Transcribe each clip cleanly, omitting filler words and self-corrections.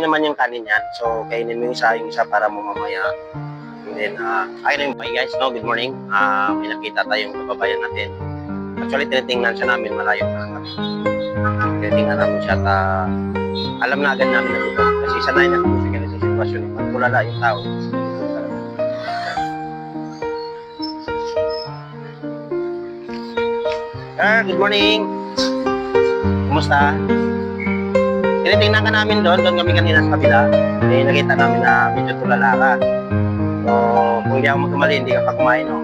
naman yung kanin yan. So, kainin mo yung isa para mo mamaya. And then, ayun yung guys, no? Good morning. May nakita tayong kababayan natin. Actually, tinitingnan siya namin, malayo pa lang kami. Tinitingnan namin siya at alam na agad namin na dito. Kasi sanay na kami sa ganitong sitwasyon. Pag tulala yung tao. Sir, good morning. Kumusta? Tinitingnan ka namin doon kami kanina sa kabila. Eh, nakita namin na medyo tulala ka. So, kung hindi ako magkamali, hindi ka pa kumain, no?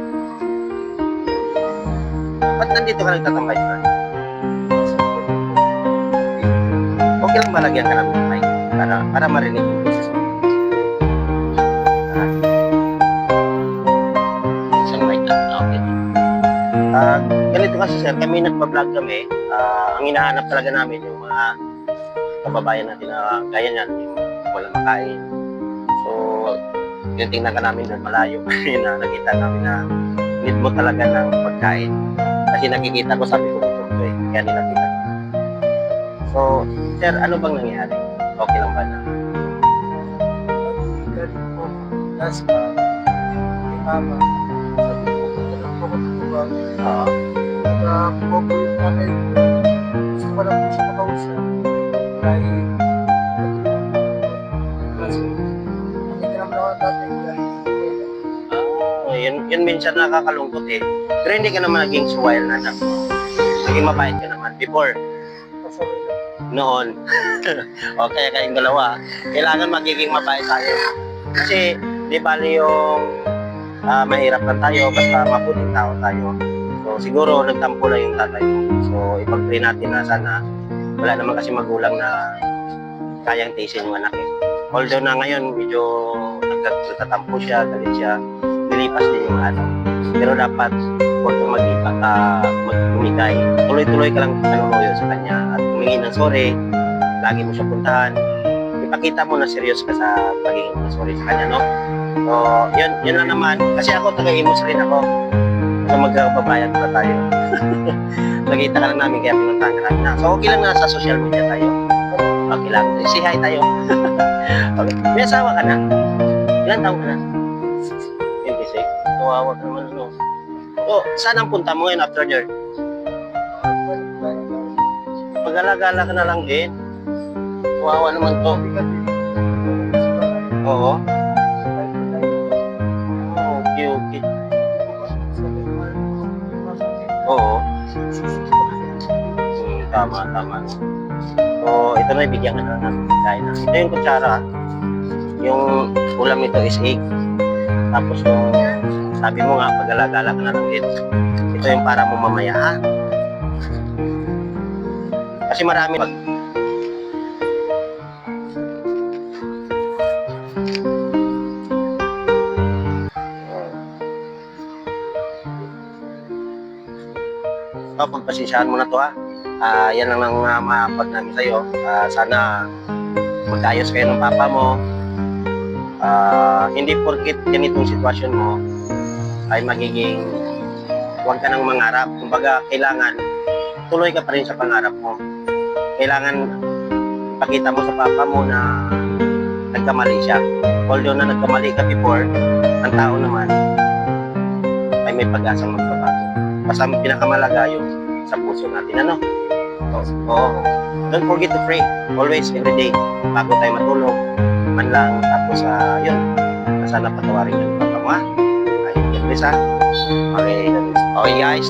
Ba't nandito ka nagtatambay, sir? Okay lang ba lagyan ka namin ng mic? Para marinig yung business mo. Isang mic lang. Okay. Ganito kasi, sir, kami nagpa-vlog kami. Ang hinahanap talaga namin yung mga kababayan natin na gaya niyan, yung walang makain. So, tinitingnan ka namin doon malayo. Na nakita namin na need mo talaga ng pagkain. Kasi nakikita ko, sabi ko, gutom ko eh. Kaya nilakita ko. So, sir, ano bang nangyari? Okay lang ba na? Galing po, last pa, kay mama, sabi ko, magkaroon po ako ng iba. Nag-cooperate na kayo. Gusto ko lang po siya makausap. Dahil, nakita naman ako dati Yun minsan nakakalungkot eh. Pero hindi ka naman naging suwail na anak. Naging mabait ka naman. Before, noon. O kaya kayong dalawa, kailangan magiging mabait tayo. Kasi, di bali yung mahirap lang tayo, basta mabuting tao tayo. So, siguro nagtampo lang yung tatay mo. So, ipag-pray natin na sana wala naman kasi magulang na kayang tiisin yung anak eh. Although na ngayon, medyo nagtatampo siya, galit siya, nilipas din yung ano. Pero dapat, huwag kang magumigay. Tuloy-tuloy ka lang panunuyo sa kanya at humingi ng sorry. Lagi mo siya puntahan. Ipakita mo na serious ka sa pagiging ng sorry sa kanya, no? So, yun lang naman. Kasi ako, taga-imus rin ako. So, magkababayan pa tayo. Nakita ka lang namin kaya pinuntahan ka namin na. So, okay lang na sa social media tayo. Okay lang. Say hi tayo. Okay. May asawa ka na? Ilan taon ka na? 26. Kawawa ka naman, no? So, saan ang punta mo ngayon after there? Pag-alagala ka na lang din. Kawawa naman to. Oo. Okay, okay. Oo. Tama. So, ito na ibigyan ka na ng pagkain na. Ito yung kutsara. Yung ulam nito is egg. Tapos yung sabi mo nga, pag-alagala ka na lang din. Ito yung para mo mamaya, ha? Kasi marami pagpasensyahan mo na to, ha? Yan lang ang mapag namin sa'yo. Sana magkaayos kayo ng papa mo. Hindi porkit ganitong sitwasyon mo ay magiging huwag ka nang mangarap. Kumbaga, kailangan tuloy ka pa rin sa pangarap mo. Kailangan ipakita mo sa papa mo na nagkamali siya. Although na nagkamali ka before, ang tao naman ay may pag-asang magbabago. Basta pinakamalaga yung sa puso natin, ano? So, don't forget to pray. Always, every day. Bago tayo matulog, man lang. Tapos, yun. Sana patawarin yung papa mo, ha? Ayun, please, ha? Okay. Okay, guys.